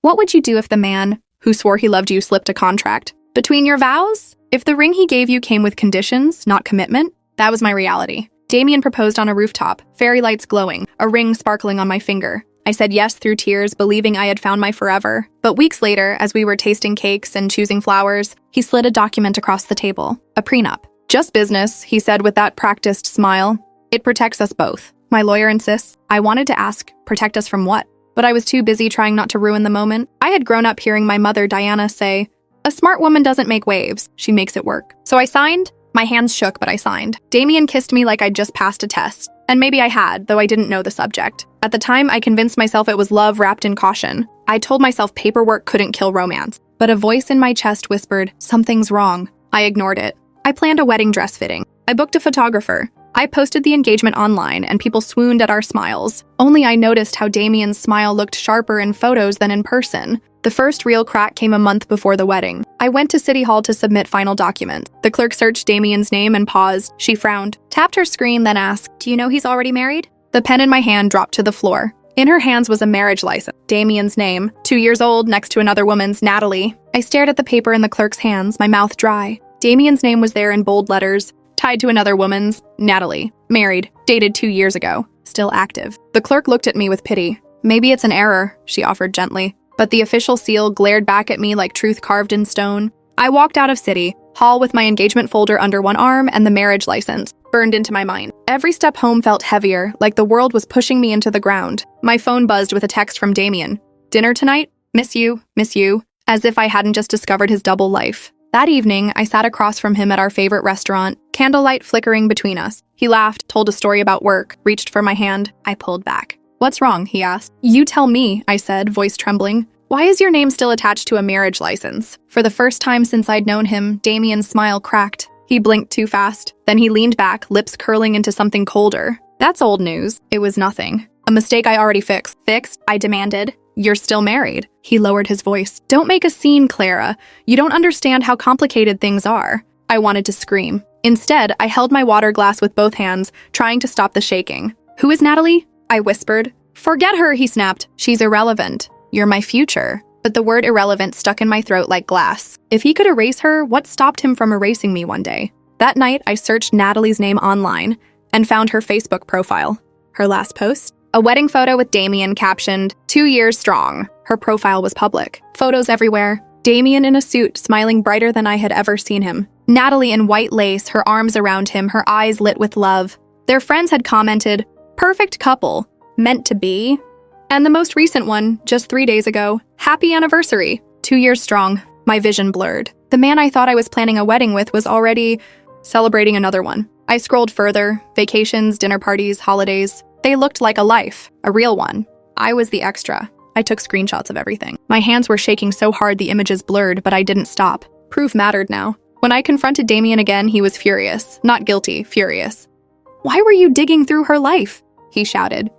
What would you do if the man who swore he loved you slipped a contract between your vows? If the ring he gave you came with conditions, not commitment? That was my reality. Damien proposed on a rooftop, fairy lights glowing, a ring sparkling on my finger. I said yes through tears, believing I had found my forever. But weeks later, as we were tasting cakes and choosing flowers, he slid a document across the table. A prenup. Just business, he said with that practiced smile. It protects us both. My lawyer insists. I wanted to ask, protect us from what? But I was too busy trying not to ruin the moment. I had grown up hearing my mother, Diana, say, "A smart woman doesn't make waves, she makes it work." So I signed. My hands shook, but I signed. Damien kissed me like I'd just passed a test. And maybe I had, though I didn't know the subject. At the time, I convinced myself it was love wrapped in caution. I told myself paperwork couldn't kill romance. But a voice in my chest whispered, something's wrong. I ignored it. I planned a wedding dress fitting. I booked a photographer. I posted the engagement online, and people swooned at our smiles. Only I noticed how Damien's smile looked sharper in photos than in person. The first real crack came a month before the wedding. I went to City Hall to submit final documents. The clerk searched Damien's name and paused. She frowned, tapped her screen, then asked, "Do you know he's already married?" The pen in my hand dropped to the floor. In her hands was a marriage license. Damien's name, 2 years old, next to another woman's, Natalie. I stared at the paper in the clerk's hands, my mouth dry. Damien's name was there in bold letters, tied to another woman's, Natalie. Married, dated 2 years ago, still active. The clerk looked at me with pity. "Maybe it's an error," she offered gently. But the official seal glared back at me like truth carved in stone. I walked out of City Hall with my engagement folder under one arm and the marriage license burned into my mind. Every step home felt heavier, like the world was pushing me into the ground. My phone buzzed with a text from Damien. "Dinner tonight? Miss you, as if I hadn't just discovered his double life. That evening, I sat across from him at our favorite restaurant, candlelight flickering between us. He laughed, told a story about work, reached for my hand. I pulled back. "What's wrong?" he asked. "You tell me," I said, voice trembling. "Why is your name still attached to a marriage license?" For the first time since I'd known him, Damien's smile cracked. He blinked too fast. Then he leaned back, lips curling into something colder. "That's old news." It was nothing. "A mistake I already fixed." "Fixed?" I demanded. "You're still married." He lowered his voice. "Don't make a scene, Clara. You don't understand how complicated things are." I wanted to scream. Instead, I held my water glass with both hands, trying to stop the shaking. "Who is Natalie?" I whispered. "Forget her," he snapped. "She's irrelevant. You're my future." But the word irrelevant stuck in my throat like glass. If he could erase her, what stopped him from erasing me one day? That night, I searched Natalie's name online and found her Facebook profile. Her last post? A wedding photo with Damien captioned, 2 years strong. Her profile was public. Photos everywhere. Damien in a suit, smiling brighter than I had ever seen him. Natalie in white lace, her arms around him, her eyes lit with love. Their friends had commented, "Perfect couple. Meant to be." And the most recent one, just 3 days ago, "Happy anniversary. 2 years strong." My vision blurred. The man I thought I was planning a wedding with was already celebrating another one. I scrolled further. Vacations, dinner parties, holidays. They looked like a life, a real one. I was the extra. I took screenshots of everything. My hands were shaking so hard the images blurred, but I didn't stop. Proof mattered now. When I confronted Damien again, he was furious. Not guilty, furious. "Why were you digging through her life?" he shouted.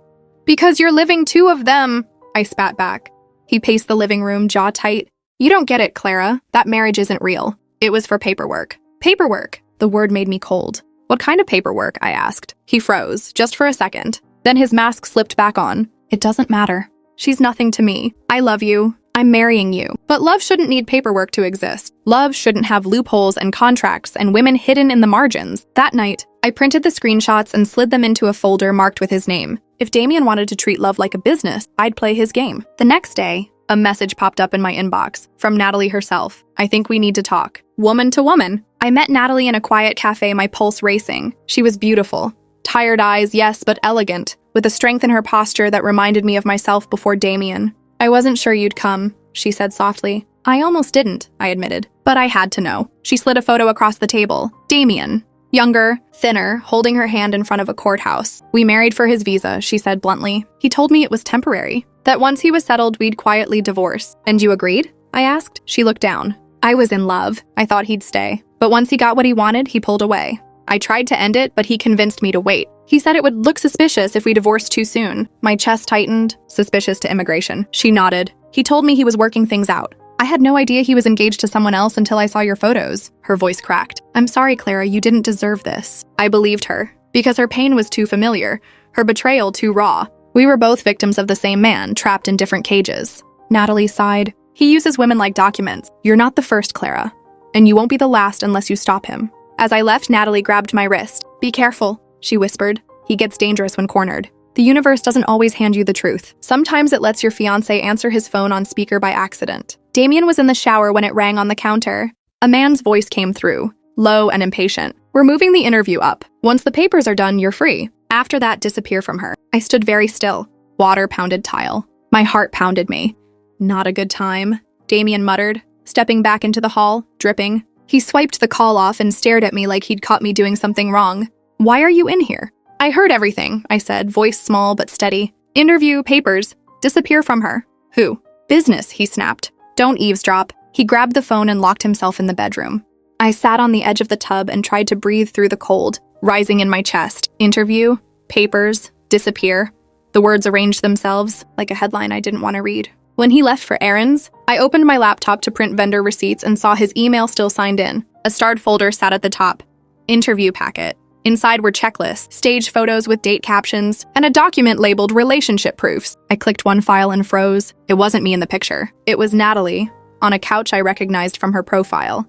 "Because you're living 2 of them," I spat back. He paced the living room, jaw tight. "You don't get it, Clara. That marriage isn't real. It was for paperwork." "Paperwork?" The word made me cold. "What kind of paperwork?" I asked. He froze, just for a second. Then his mask slipped back on. "It doesn't matter. She's nothing to me. I love you. I'm marrying you. But love shouldn't need paperwork to exist. Love shouldn't have loopholes and contracts and women hidden in the margins." That night, I printed the screenshots and slid them into a folder marked with his name. If Damien wanted to treat love like a business, I'd play his game. The next day, a message popped up in my inbox from Natalie herself. "I think we need to talk. Woman to woman." I met Natalie in a quiet cafe, my pulse racing. She was beautiful. Tired eyes, yes, but elegant, with a strength in her posture that reminded me of myself before Damien. "I wasn't sure you'd come," she said softly. "I almost didn't," I admitted, "but I had to know." She slid a photo across the table. Damien. Younger, thinner, holding her hand in front of a courthouse. "We married for his visa," she said bluntly. "He told me it was temporary, that once he was settled, we'd quietly divorce." "And you agreed?" I asked. She looked down. "I was in love. I thought he'd stay. But once he got what he wanted, he pulled away. I tried to end it, but he convinced me to wait. He said it would look suspicious if we divorced too soon." My chest tightened. "Suspicious to immigration." She nodded. "He told me he was working things out. I had no idea he was engaged to someone else until I saw your photos." Her voice cracked. "I'm sorry, Clara, you didn't deserve this." I believed her, because her pain was too familiar, her betrayal too raw. We were both victims of the same man, trapped in different cages. Natalie sighed. He uses women like documents. You're not the first, Clara. And you won't be the last unless you stop him. As I left, Natalie grabbed my wrist. Be careful, she whispered. He gets dangerous when cornered. The universe doesn't always hand you the truth. Sometimes it lets your fiancé answer his phone on speaker by accident. Damien was in the shower when it rang on the counter. A man's voice came through, low and impatient. We're moving the interview up. Once the papers are done, you're free. After that, disappear from her. I stood very still. Water pounded tile. My heart pounded me. Not a good time, Damien muttered, stepping back into the hall, dripping. He swiped the call off and stared at me like he'd caught me doing something wrong. Why are you in here? I heard everything, I said, voice small but steady. Interview, papers. Disappear from her. Who? Business, he snapped. Don't eavesdrop. He grabbed the phone and locked himself in the bedroom. I sat on the edge of the tub and tried to breathe through the cold, rising in my chest. Interview, papers, disappear. The words arranged themselves like a headline I didn't want to read. When he left for errands, I opened my laptop to print vendor receipts and saw his email still signed in. A starred folder sat at the top. Interview packet. Inside were checklists, stage photos with date captions, and a document labeled relationship proofs. I clicked one file and froze. It wasn't me in the picture. It was Natalie, on a couch I recognized from her profile,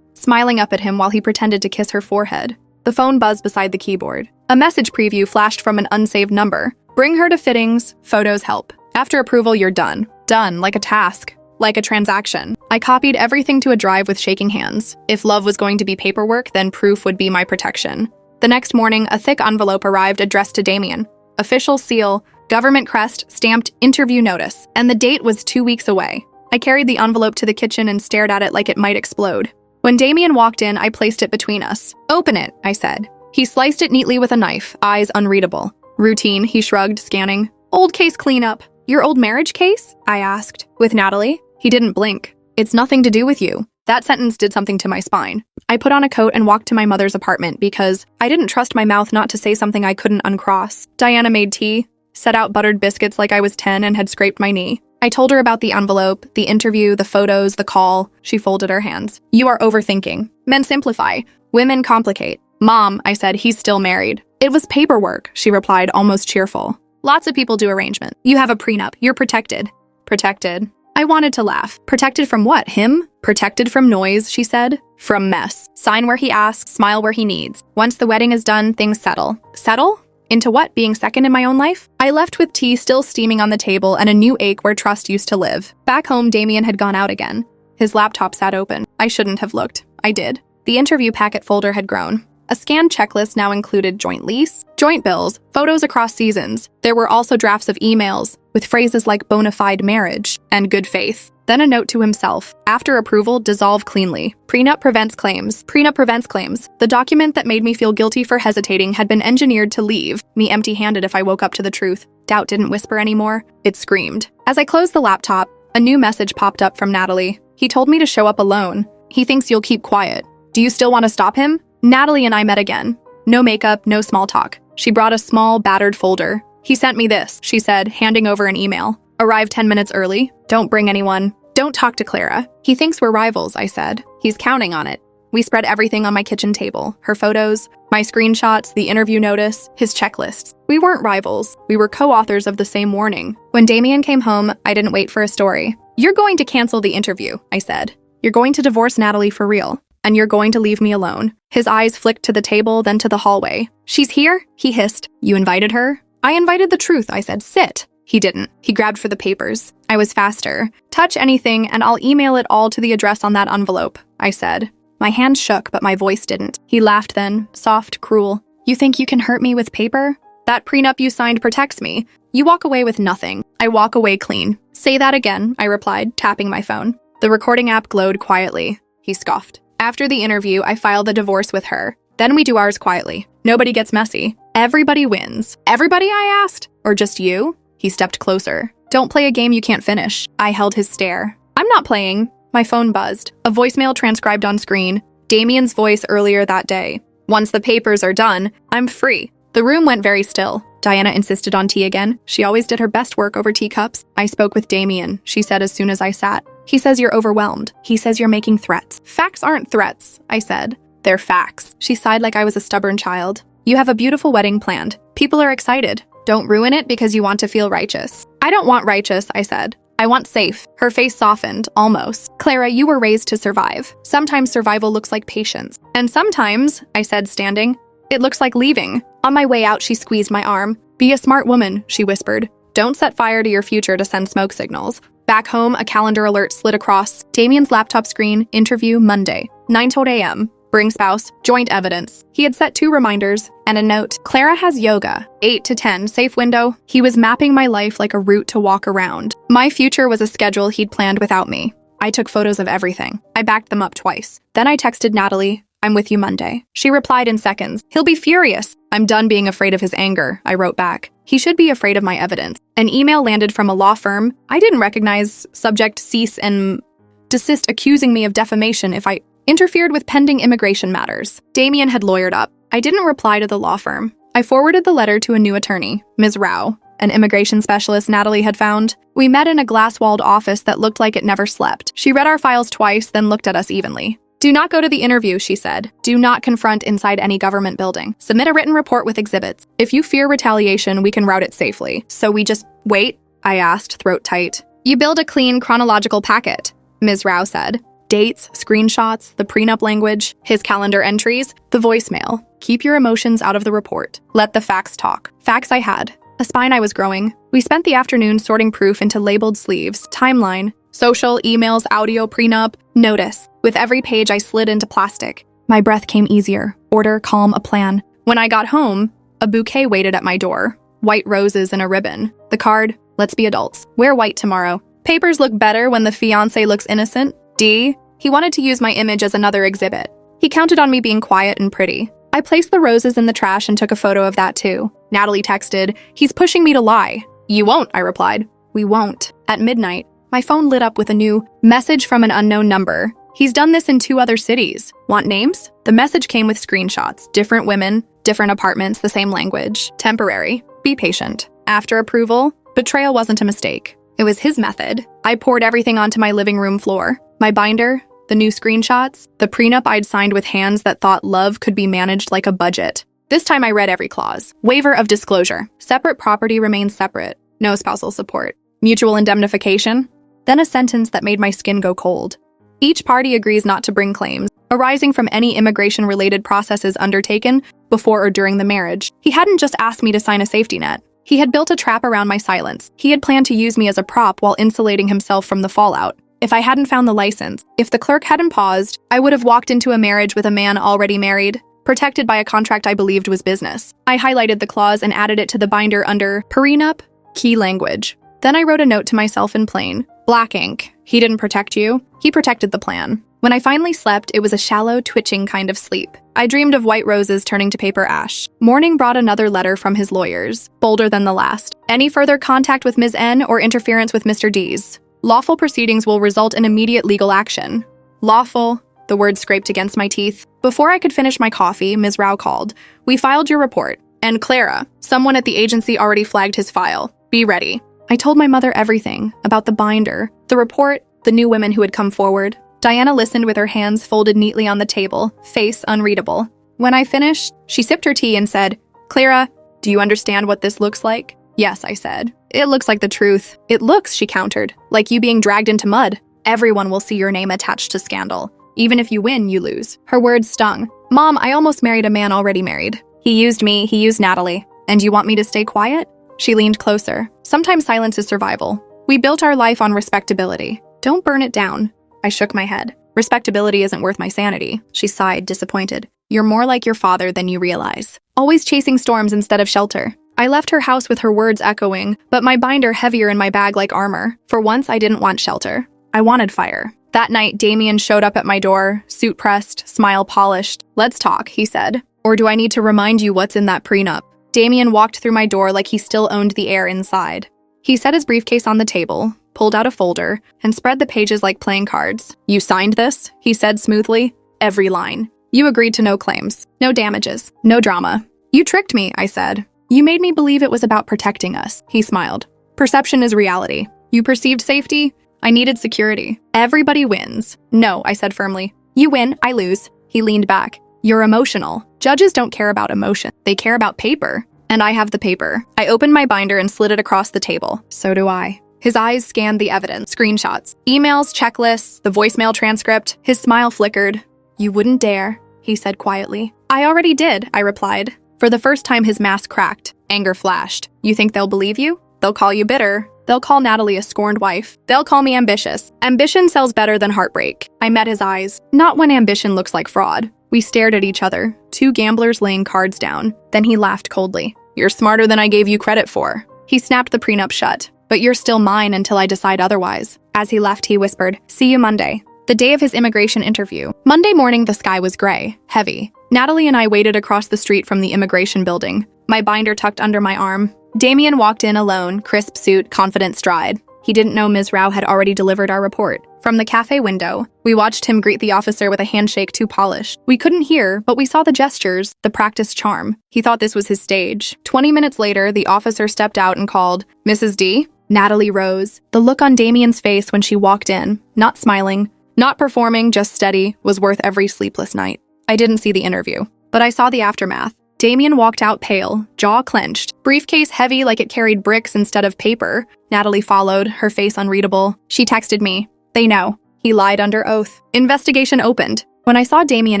smiling up at him while he pretended to kiss her forehead. The phone buzzed beside the keyboard. A message preview flashed from an unsaved number. Bring her to fittings, photos help. After approval, you're done. Done, like a task, like a transaction. I copied everything to a drive with shaking hands. If love was going to be paperwork, then proof would be my protection. The next morning, a thick envelope arrived addressed to Damien. Official seal, government crest, stamped interview notice, and the date was 2 weeks away. I carried the envelope to the kitchen and stared at it like it might explode. When Damien walked in, I placed it between us. Open it, I said. He sliced it neatly with a knife, eyes unreadable. Routine, he shrugged, scanning. Old case cleanup. Your old marriage case? I asked. With Natalie? He didn't blink. It's nothing to do with you. That sentence did something to my spine. I put on a coat and walked to my mother's apartment because I didn't trust my mouth not to say something I couldn't uncross. Diana made tea, set out buttered biscuits like I was 10 and had scraped my knee. I told her about the envelope, the interview, the photos, the call. She folded her hands. You are overthinking. Men simplify. Women complicate. Mom, I said, he's still married. It was paperwork, she replied, almost cheerful. Lots of people do arrangement. You have a prenup. You're protected. Protected. I wanted to laugh. Protected from what? Him? Protected from noise, she said. From mess. Sign where he asks, smile where he needs. Once the wedding is done, things settle. Settle? Into what? Being second in my own life? I left with tea still steaming on the table and a new ache where trust used to live. Back home, Damien had gone out again. His laptop sat open. I shouldn't have looked. I did. The interview packet folder had grown. A scanned checklist now included joint lease, joint bills, photos across seasons. There were also drafts of emails with phrases like bona fide marriage and good faith. Then a note to himself. After approval, dissolve cleanly. Prenup prevents claims. Prenup prevents claims. The document that made me feel guilty for hesitating had been engineered to leave me empty-handed if I woke up to the truth. Doubt didn't whisper anymore. It screamed. As I closed the laptop, a new message popped up from Natalie. He told me to show up alone. He thinks you'll keep quiet. Do you still want to stop him? Natalie and I met again. No makeup, no small talk. She brought a small, battered folder. He sent me this, she said, handing over an email. Arrive 10 minutes early. Don't bring anyone. Don't talk to Clara. He thinks we're rivals, I said. He's counting on it. We spread everything on my kitchen table. Her photos, my screenshots, the interview notice, his checklists. We weren't rivals. We were co-authors of the same warning. When Damien came home, I didn't wait for a story. You're going to cancel the interview, I said. You're going to divorce Natalie for real. And you're going to leave me alone. His eyes flicked to the table, then to the hallway. She's here? He hissed. You invited her? I invited the truth, I said. Sit. He didn't. He grabbed for the papers. I was faster. Touch anything, and I'll email it all to the address on that envelope, I said. My hand shook, but my voice didn't. He laughed then, soft, cruel. You think you can hurt me with paper? That prenup you signed protects me. You walk away with nothing. I walk away clean. Say that again, I replied, tapping my phone. The recording app glowed quietly. He scoffed. After the interview, I filed the divorce with her. Then we do ours quietly. Nobody gets messy. Everybody wins. Everybody, I asked? Or just you? He stepped closer. Don't play a game you can't finish. I held his stare. I'm not playing. My phone buzzed. A voicemail transcribed on screen. Damien's voice earlier that day. Once the papers are done, I'm free. The room went very still. Diana insisted on tea again. She always did her best work over teacups. I spoke with Damien, she said as soon as I sat. He says you're overwhelmed. He says you're making threats. Facts aren't threats, I said. They're facts. She sighed like I was a stubborn child. You have a beautiful wedding planned. People are excited. Don't ruin it because you want to feel righteous. I don't want righteous, I said. I want safe. Her face softened, almost. Clara, you were raised to survive. Sometimes survival looks like patience. And sometimes, I said, standing, it looks like leaving. On my way out, she squeezed my arm. Be a smart woman, she whispered. Don't set fire to your future to send smoke signals. Back home, a calendar alert slid across Damien's laptop screen, interview Monday, 9:00 a.m. Bring spouse, joint evidence. He had set 2 reminders and a note. Clara has yoga, 8 to 10, safe window. He was mapping my life like a route to walk around. My future was a schedule he'd planned without me. I took photos of everything. I backed them up twice. Then I texted Natalie, I'm with you Monday. She replied in seconds. He'll be furious. I'm done being afraid of his anger, I wrote back. He should be afraid of my evidence. An email landed from a law firm I didn't recognize, subject cease and desist, accusing me of defamation if I interfered with pending immigration matters. Damien had lawyered up. I didn't reply to the law firm. I forwarded the letter to a new attorney, Ms. Rao, an immigration specialist Natalie had found. We met in a glass-walled office that looked like it never slept. She read our files twice, then looked at us evenly. Do not go to the interview, she said. Do not confront inside any government building. Submit a written report with exhibits. If you fear retaliation, we can route it safely. So we just wait? I asked, throat tight. You build a clean, chronological packet, Ms. Rao said. Dates, screenshots, the prenup language, his calendar entries, the voicemail. Keep your emotions out of the report. Let the facts talk. Facts I had. A spine I was growing. We spent the afternoon sorting proof into labeled sleeves, timeline, social, emails, audio, prenup, notice. With every page I slid into plastic. My breath came easier. Order, calm, a plan. When I got home, a bouquet waited at my door. White roses and a ribbon. The card, let's be adults. Wear white tomorrow. Papers look better when the fiancé looks innocent. D. He wanted to use my image as another exhibit. He counted on me being quiet and pretty. I placed the roses in the trash and took a photo of that too. Natalie texted, he's pushing me to lie. You won't, I replied. We won't. At midnight, my phone lit up with a new message from an unknown number. He's done this in 2 other cities. Want names? The message came with screenshots. Different women, different apartments, the same language. Temporary. Be patient. After approval, betrayal wasn't a mistake. It was his method. I poured everything onto my living room floor. My binder, the new screenshots, the prenup I'd signed with hands that thought love could be managed like a budget. This time I read every clause. Waiver of disclosure. Separate property remains separate. No spousal support. Mutual indemnification. Then a sentence that made my skin go cold. Each party agrees not to bring claims arising from any immigration-related processes undertaken before or during the marriage. He hadn't just asked me to sign a safety net. He had built a trap around my silence. He had planned to use me as a prop while insulating himself from the fallout. If I hadn't found the license, if the clerk hadn't paused, I would have walked into a marriage with a man already married, protected by a contract I believed was business. I highlighted the clause and added it to the binder under Prenup, key language. Then I wrote a note to myself in plain, black ink. He didn't protect you. He protected the plan. When I finally slept, it was a shallow, twitching kind of sleep. I dreamed of white roses turning to paper ash. Morning brought another letter from his lawyers, bolder than the last. Any further contact with Ms. N or interference with Mr. D's. Lawful proceedings will result in immediate legal action. Lawful, the word scraped against my teeth. Before I could finish my coffee, Ms. Rao called. We filed your report. And Clara, someone at the agency already flagged his file. Be ready. I told my mother everything about the binder, the report, the new women who had come forward. Diana listened with her hands folded neatly on the table, face unreadable. When I finished, she sipped her tea and said, Clara, do you understand what this looks like? Yes, I said. It looks like the truth. It looks, she countered, like you being dragged into mud. Everyone will see your name attached to scandal. Even if you win, you lose. Her words stung. Mom, I almost married a man already married. He used me, he used Natalie. And you want me to stay quiet? She leaned closer. Sometimes silence is survival. We built our life on respectability. Don't burn it down. I shook my head. Respectability isn't worth my sanity. She sighed, disappointed. You're more like your father than you realize. Always chasing storms instead of shelter. I left her house with her words echoing, but my binder heavier in my bag like armor. For once, I didn't want shelter. I wanted fire. That night, Damien showed up at my door, suit pressed, smile polished. Let's talk, he said. Or do I need to remind you what's in that prenup? Damien walked through my door like he still owned the air inside. He set his briefcase on the table, pulled out a folder, and spread the pages like playing cards. You signed this? He said smoothly. Every line. You agreed to no claims, no damages, no drama. You tricked me, I said. You made me believe it was about protecting us, he smiled. Perception is reality. You perceived safety, I needed security. Everybody wins. No, I said firmly. You win, I lose. He leaned back. You're emotional. Judges don't care about emotion. They care about paper. And I have the paper. I opened my binder and slid it across the table. So do I. His eyes scanned the evidence, screenshots, emails, checklists, the voicemail transcript. His smile flickered. "You wouldn't dare," he said quietly. "I already did," I replied. For the first time, his mask cracked. Anger flashed. "You think they'll believe you? They'll call you bitter. They'll call Natalie a scorned wife. They'll call me ambitious. Ambition sells better than heartbreak." I met his eyes. Not when ambition looks like fraud. We stared at each other, two gamblers laying cards down. Then he laughed coldly. "You're smarter than I gave you credit for." He snapped the prenup shut. "But you're still mine until I decide otherwise." As he left, he whispered, "See you Monday." The day of his immigration interview. Monday morning, the sky was gray, heavy. Natalie and I waited across the street from the immigration building, my binder tucked under my arm. Damien walked in alone, crisp suit, confident stride. He didn't know Ms. Rao had already delivered our report. From the cafe window, we watched him greet the officer with a handshake too polished. We couldn't hear, but we saw the gestures, the practiced charm. He thought this was his stage. 20 minutes later, the officer stepped out and called, "Mrs. D?" Natalie rose. The look on Damien's face when she walked in, not smiling, not performing, just steady, was worth every sleepless night. I didn't see the interview, but I saw the aftermath. Damien walked out pale, jaw clenched, briefcase heavy like it carried bricks instead of paper. Natalie followed, her face unreadable. She texted me, "They know." He lied under oath. Investigation opened. When I saw Damien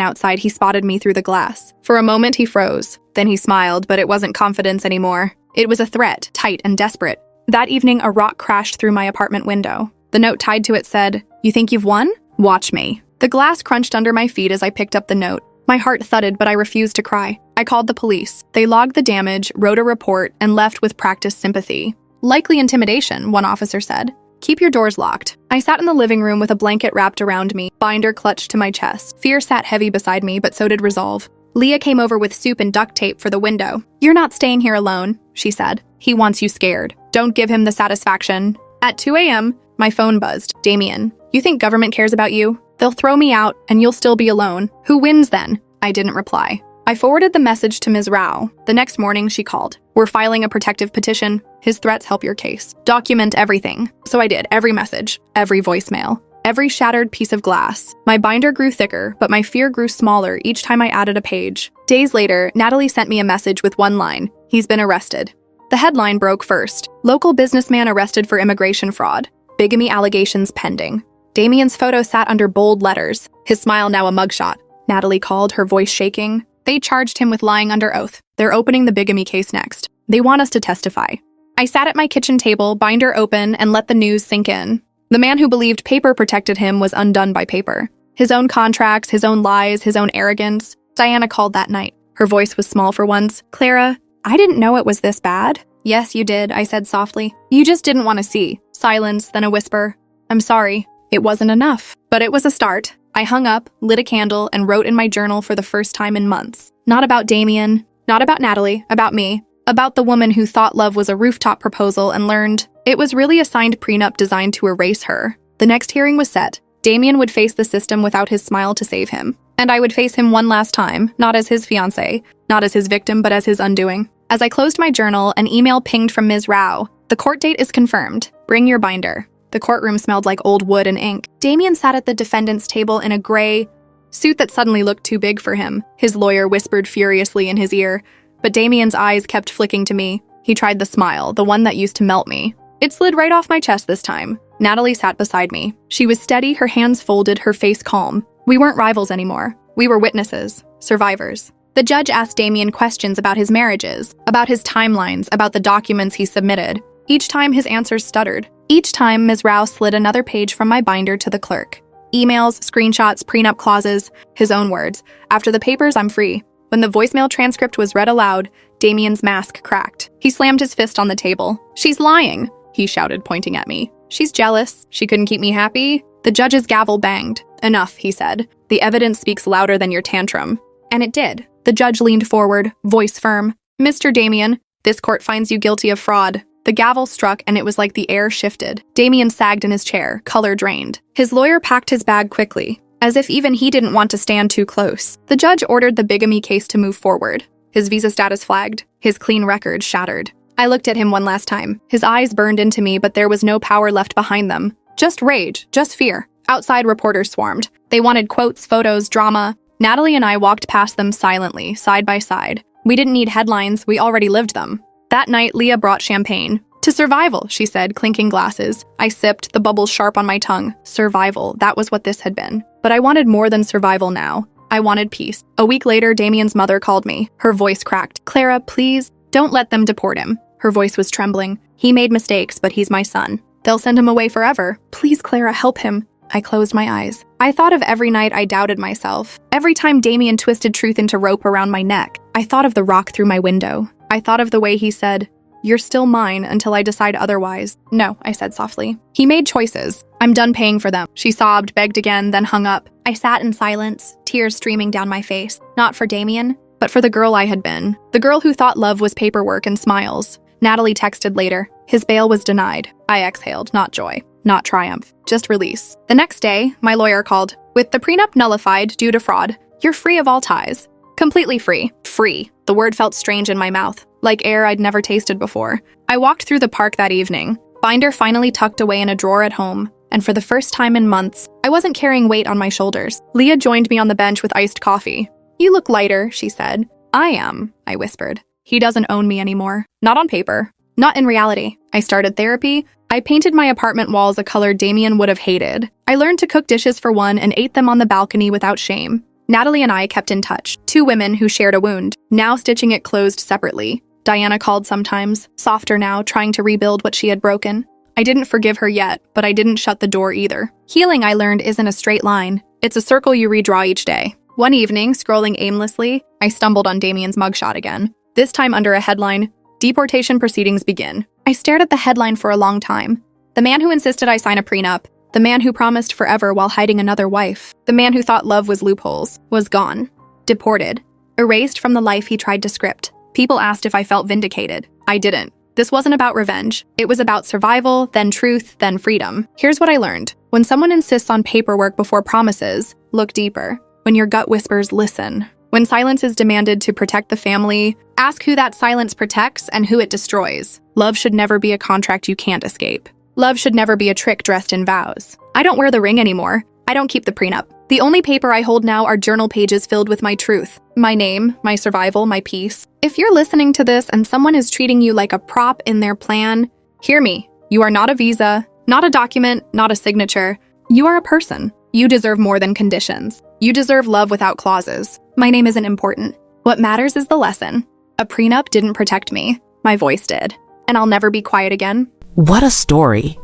outside, he spotted me through the glass. For a moment, he froze. Then he smiled, but it wasn't confidence anymore. It was a threat, tight and desperate. That evening, a rock crashed through my apartment window. The note tied to it said, "You think you've won? Watch me." The glass crunched under my feet as I picked up the note. My heart thudded, but I refused to cry. I called the police. They logged the damage, wrote a report, and left with practiced sympathy. "Likely intimidation," one officer said. "Keep your doors locked." I sat in the living room with a blanket wrapped around me, binder clutched to my chest. Fear sat heavy beside me, but so did resolve. Leah came over with soup and duct tape for the window. "You're not staying here alone," she said. "He wants you scared. Don't give him the satisfaction." At 2 a.m., my phone buzzed. "Damien, you think government cares about you? They'll throw me out, and you'll still be alone. Who wins then?" I didn't reply. I forwarded the message to Ms. Rao. The next morning, she called. "We're filing a protective petition. His threats help your case. Document everything." So I did, every message, every voicemail, every shattered piece of glass. My binder grew thicker, but my fear grew smaller each time I added a page. Days later, Natalie sent me a message with one line, "He's been arrested." The headline broke first. "Local businessman arrested for immigration fraud. Bigamy allegations pending." Damien's photo sat under bold letters, his smile now a mugshot. Natalie called, her voice shaking. "They charged him with lying under oath. They're opening the bigamy case next. They want us to testify." I sat at my kitchen table, binder open, and let the news sink in. The man who believed paper protected him was undone by paper. His own contracts, his own lies, his own arrogance. Diana called that night. Her voice was small for once. "Clara, I didn't know it was this bad." "Yes, you did," I said softly. "You just didn't want to see." Silence, then a whisper. "I'm sorry." It wasn't enough, but it was a start. I hung up, lit a candle, and wrote in my journal for the first time in months. Not about Damien, not about Natalie, about me. About the woman who thought love was a rooftop proposal and learned it was really a signed prenup designed to erase her. The next hearing was set. Damien would face the system without his smile to save him. And I would face him one last time, not as his fiancé, not as his victim, but as his undoing. As I closed my journal, an email pinged from Ms. Rao. "The court date is confirmed. Bring your binder." The courtroom smelled like old wood and ink. Damien sat at the defendant's table in a gray suit that suddenly looked too big for him. His lawyer whispered furiously in his ear, but Damien's eyes kept flicking to me. He tried the smile, the one that used to melt me. It slid right off my chest this time. Natalie sat beside me. She was steady, her hands folded, her face calm. We weren't rivals anymore. We were witnesses, survivors. The judge asked Damien questions about his marriages, about his timelines, about the documents he submitted. Each time his answers stuttered. Each time Ms. Rao slid another page from my binder to the clerk. Emails, screenshots, prenup clauses, his own words. "After the papers, I'm free." When the voicemail transcript was read aloud, Damien's mask cracked. He slammed his fist on the table. "She's lying," he shouted, pointing at me. "She's jealous. She couldn't keep me happy." The judge's gavel banged. "Enough," he said. "The evidence speaks louder than your tantrum." And it did. The judge leaned forward, voice firm. "Mr. Damien, this court finds you guilty of fraud." The gavel struck, and it was like the air shifted. Damien sagged in his chair, color drained. His lawyer packed his bag quickly, as if even he didn't want to stand too close. The judge ordered the bigamy case to move forward. His visa status flagged, his clean record shattered. I looked at him one last time. His eyes burned into me, but there was no power left behind them. Just rage, just fear. Outside, reporters swarmed. They wanted quotes, photos, drama. Natalie and I walked past them silently, side by side. We didn't need headlines, we already lived them. That night, Leah brought champagne. To survival, she said, clinking glasses. I sipped, the bubbles sharp on my tongue. Survival, that was what this had been. But I wanted more than survival now. I wanted peace. A week later, Damien's mother called me. Her voice cracked. Clara, please, don't let them deport him. Her voice was trembling. He made mistakes, but he's my son. They'll send him away forever. Please, Clara, help him. I closed my eyes. I thought of every night I doubted myself. Every time Damien twisted truth into rope around my neck. I thought of the rock through my window. I thought of the way he said, "You're still mine until I decide otherwise." No, I said softly. He made choices. I'm done paying for them. She sobbed, begged again, then hung up. I sat in silence, tears streaming down my face. Not for Damien, but for the girl I had been. The girl who thought love was paperwork and smiles. Natalie texted later. His bail was denied. I exhaled, not joy, not triumph, just release. The next day, my lawyer called. With the prenup nullified due to fraud, you're free of all ties. Completely free. Free. The word felt strange in my mouth, like air I'd never tasted before. I walked through the park that evening, binder finally tucked away in a drawer at home, and for the first time in months, I wasn't carrying weight on my shoulders. Leah joined me on the bench with iced coffee. You look lighter, she said. I am, I whispered. He doesn't own me anymore. Not on paper. Not in reality. I started therapy. I painted my apartment walls a color Damien would have hated. I learned to cook dishes for one and ate them on the balcony without shame. Natalie and I kept in touch. Two women who shared a wound, now stitching it closed separately. Diana called sometimes, softer now, trying to rebuild what she had broken. I didn't forgive her yet, but I didn't shut the door either. Healing, I learned, isn't a straight line. It's a circle you redraw each day. One evening, scrolling aimlessly, I stumbled on Damien's mugshot again. This time under a headline, "Deportation Proceedings Begin." I stared at the headline for a long time. The man who insisted I sign a prenup, the man who promised forever while hiding another wife, the man who thought love was loopholes, was gone. Deported. Erased from the life he tried to script. People asked if I felt vindicated. I didn't. This wasn't about revenge. It was about survival, then truth, then freedom. Here's what I learned. When someone insists on paperwork before promises, look deeper. When your gut whispers, listen. When silence is demanded to protect the family, ask who that silence protects and who it destroys. Love should never be a contract you can't escape. Love should never be a trick dressed in vows. I don't wear the ring anymore. I don't keep the prenup. The only paper I hold now are journal pages filled with my truth. My name, my survival, my peace. If you're listening to this and someone is treating you like a prop in their plan, hear me. You are not a visa, not a document, not a signature. You are a person. You deserve more than conditions. You deserve love without clauses. My name isn't important. What matters is the lesson. A prenup didn't protect me. My voice did. And I'll never be quiet again. What a story.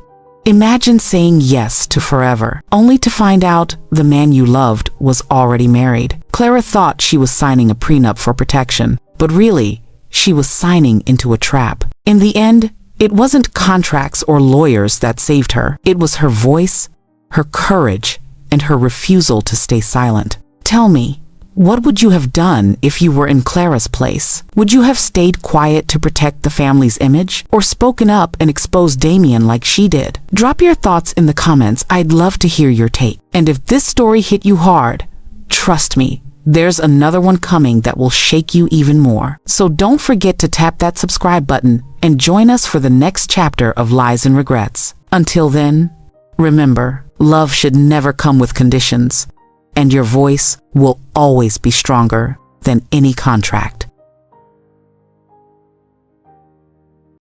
Imagine saying yes to forever, only to find out the man you loved was already married. Clara thought she was signing a prenup for protection, but really, she was signing into a trap. In the end, it wasn't contracts or lawyers that saved her. It was her voice, her courage, and her refusal to stay silent. Tell me, what would you have done if you were in Clara's place? Would you have stayed quiet to protect the family's image, or spoken up and exposed Damien like she did? Drop your thoughts in the comments. I'd love to hear your take. And if this story hit you hard, trust me, there's another one coming that will shake you even more. So don't forget to tap that subscribe button and join us for the next chapter of Lies and Regrets. Until then, remember, love should never come with conditions, and your voice will always be stronger than any contract.